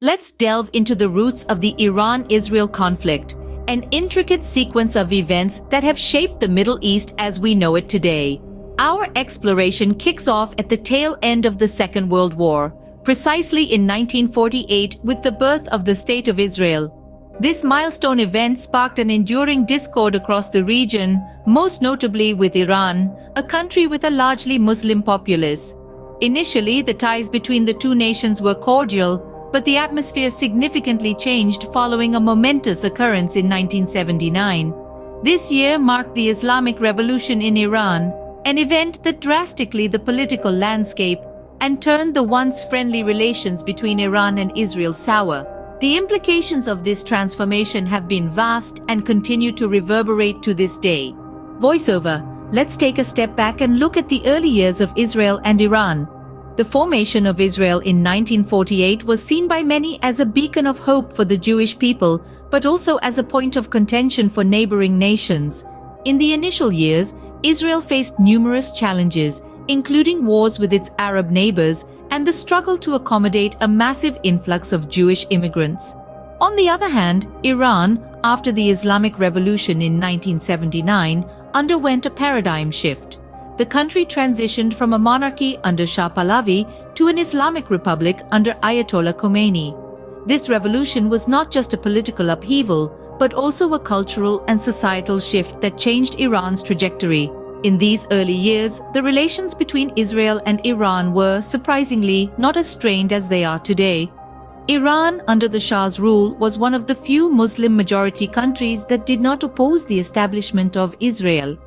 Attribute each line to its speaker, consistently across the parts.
Speaker 1: Let's delve into the roots of the Iran-Israel conflict, an intricate sequence of events that have shaped the Middle East as we know it today. Our exploration kicks off at the tail end of the Second World War, precisely in 1948 with the birth of the State of Israel. This milestone event sparked an enduring discord across the region, most notably with Iran, a country with a largely Muslim populace. Initially, the ties between the two nations were cordial, but the atmosphere significantly changed following a momentous occurrence in 1979. This year marked the Islamic Revolution in Iran, an event that drastically the political landscape and turned the once friendly relations between Iran and Israel sour. The implications of this transformation have been vast and continue to reverberate to this day. Voiceover. Let's take a step back and look at the early years of Israel and Iran. The formation of Israel in 1948 was seen by many as a beacon of hope for the Jewish people, but also as a point of contention for neighboring nations. In the initial years, Israel faced numerous challenges, including wars with its Arab neighbors and the struggle to accommodate a massive influx of Jewish immigrants. On the other hand, Iran, after the Islamic Revolution in 1979, underwent a paradigm shift. The country transitioned from a monarchy under Shah Pahlavi to an Islamic republic under Ayatollah Khomeini. This revolution was not just a political upheaval, but also a cultural and societal shift that changed Iran's trajectory. In these early years, the relations between Israel and Iran were, surprisingly, not as strained as they are today. Iran, under the Shah's rule, was one of the few Muslim-majority countries that did not oppose the establishment of Israel.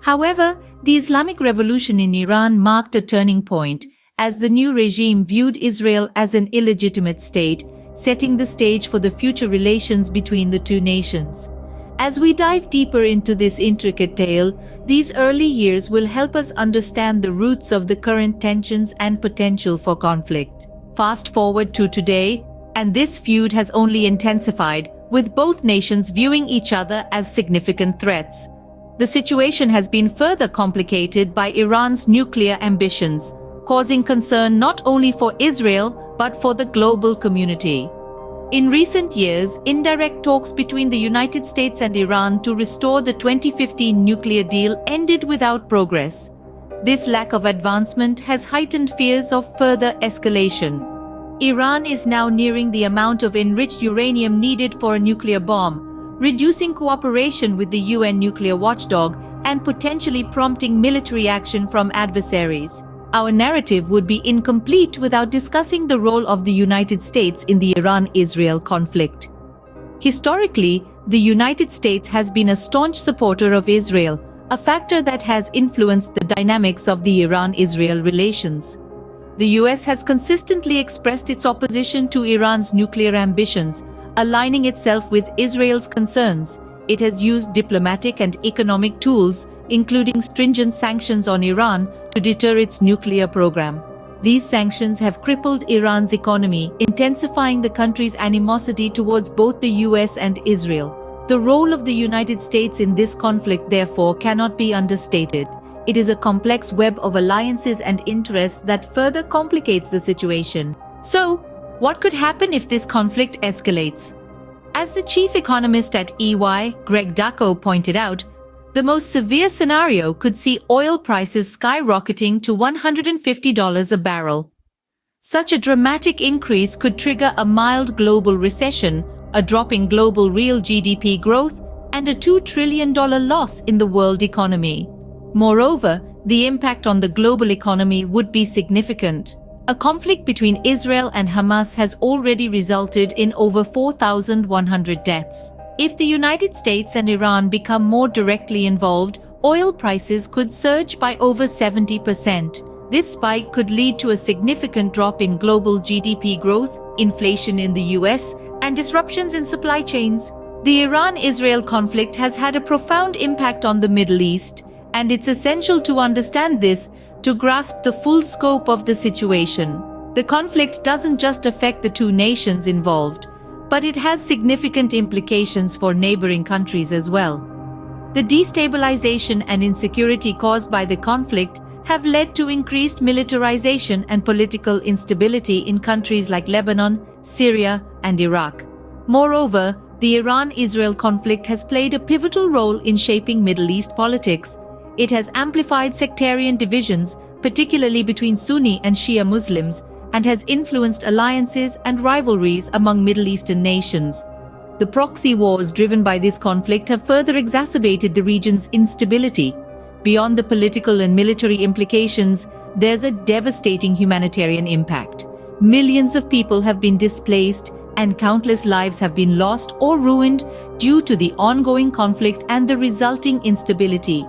Speaker 1: However, the Islamic Revolution in Iran marked a turning point, as the new regime viewed Israel as an illegitimate state, setting the stage for the future relations between the two nations. As we dive deeper into this intricate tale, these early years will help us understand the roots of the current tensions and potential for conflict. Fast forward to today, and this feud has only intensified, with both nations viewing each other as significant threats. The situation has been further complicated by Iran's nuclear ambitions, causing concern not only for Israel but for the global community. In recent years, indirect talks between the United States and Iran to restore the 2015 nuclear deal ended without progress. This lack of advancement has heightened fears of further escalation. Iran is now nearing the amount of enriched uranium needed for a nuclear bomb, reducing cooperation with the UN nuclear watchdog and potentially prompting military action from adversaries. Our narrative would be incomplete without discussing the role of the United States in the Iran-Israel conflict. Historically, the United States has been a staunch supporter of Israel, a factor that has influenced the dynamics of the Iran-Israel relations. The US has consistently expressed its opposition to Iran's nuclear ambitions, aligning itself with Israel's concerns. It has used diplomatic and economic tools, including stringent sanctions on Iran, to deter its nuclear program. These sanctions have crippled Iran's economy, intensifying the country's animosity towards both the US and Israel. The role of the United States in this conflict, therefore, cannot be understated. It is a complex web of alliances and interests that further complicates the situation. So, what could happen if this conflict escalates? As the chief economist at EY, Greg Ducko, pointed out, the most severe scenario could see oil prices skyrocketing to $150 a barrel. Such a dramatic increase could trigger a mild global recession, a drop in global real GDP growth, and a $2 trillion loss in the world economy. Moreover, the impact on the global economy would be significant. A conflict between Israel and Hamas has already resulted in over 4,100 deaths. If the United States and Iran become more directly involved, oil prices could surge by over 70%. This spike could lead to a significant drop in global GDP growth, inflation in the US, and disruptions in supply chains. The Iran-Israel conflict has had a profound impact on the Middle East, and it's essential to understand this to grasp the full scope of the situation. The conflict doesn't just affect the two nations involved, but it has significant implications for neighboring countries as well. The destabilization and insecurity caused by the conflict have led to increased militarization and political instability in countries like Lebanon, Syria, and Iraq. Moreover, the Iran-Israel conflict has played a pivotal role in shaping Middle East politics. It has amplified sectarian divisions, particularly between Sunni and Shia Muslims, and has influenced alliances and rivalries among Middle Eastern nations. The proxy wars driven by this conflict have further exacerbated the region's instability. Beyond the political and military implications, there's a devastating humanitarian impact. Millions of people have been displaced, and countless lives have been lost or ruined due to the ongoing conflict and the resulting instability.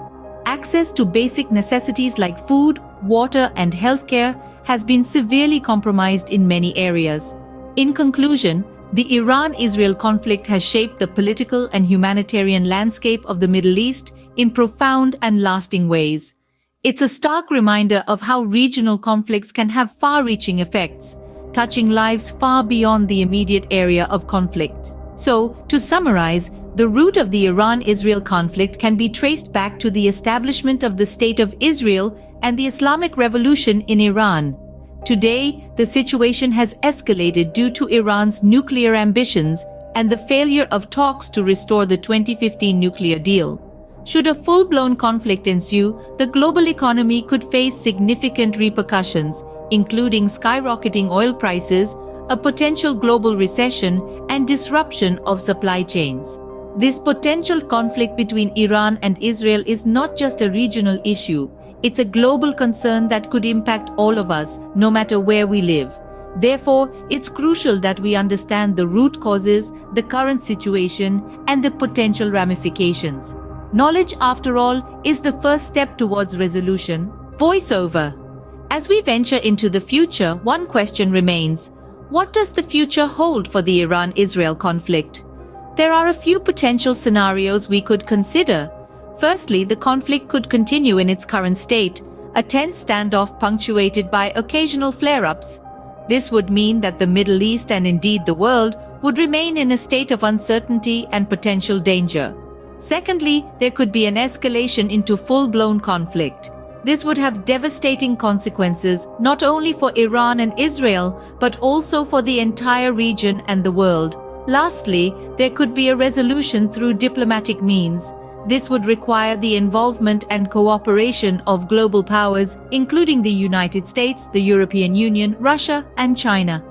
Speaker 1: Access to basic necessities like food, water, and healthcare has been severely compromised in many areas. In conclusion, the Iran-Israel conflict has shaped the political and humanitarian landscape of the Middle East in profound and lasting ways. It's a stark reminder of how regional conflicts can have far-reaching effects, touching lives far beyond the immediate area of conflict. So, to summarize, the root of the Iran-Israel conflict can be traced back to the establishment of the State of Israel and the Islamic Revolution in Iran. Today, the situation has escalated due to Iran's nuclear ambitions and the failure of talks to restore the 2015 nuclear deal. Should a full-blown conflict ensue, the global economy could face significant repercussions, including skyrocketing oil prices, a potential global recession, and disruption of supply chains. This potential conflict between Iran and Israel is not just a regional issue. It's a global concern that could impact all of us, no matter where we live. Therefore, it's crucial that we understand the root causes, the current situation, and the potential ramifications. Knowledge, after all, is the first step towards resolution. Voiceover. As we venture into the future, one question remains: what does the future hold for the Iran-Israel conflict? There are a few potential scenarios we could consider. Firstly, the conflict could continue in its current state, a tense standoff punctuated by occasional flare-ups. This would mean that the Middle East and indeed the world would remain in a state of uncertainty and potential danger. Secondly, there could be an escalation into full-blown conflict. This would have devastating consequences not only for Iran and Israel, but also for the entire region and the world. Lastly, there could be a resolution through diplomatic means. This would require the involvement and cooperation of global powers, including the United States, the European Union, Russia, and China.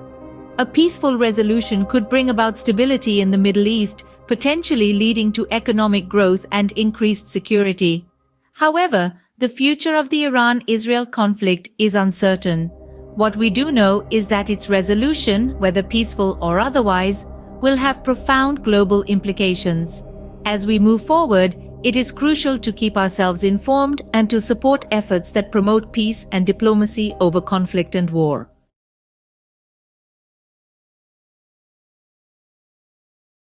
Speaker 1: A peaceful resolution could bring about stability in the Middle East, potentially leading to economic growth and increased security. However, the future of the Iran-Israel conflict is uncertain. What we do know is that its resolution, whether peaceful or otherwise, will have profound global implications. As we move forward, it is crucial to keep ourselves informed and to support efforts that promote peace and diplomacy over conflict and war.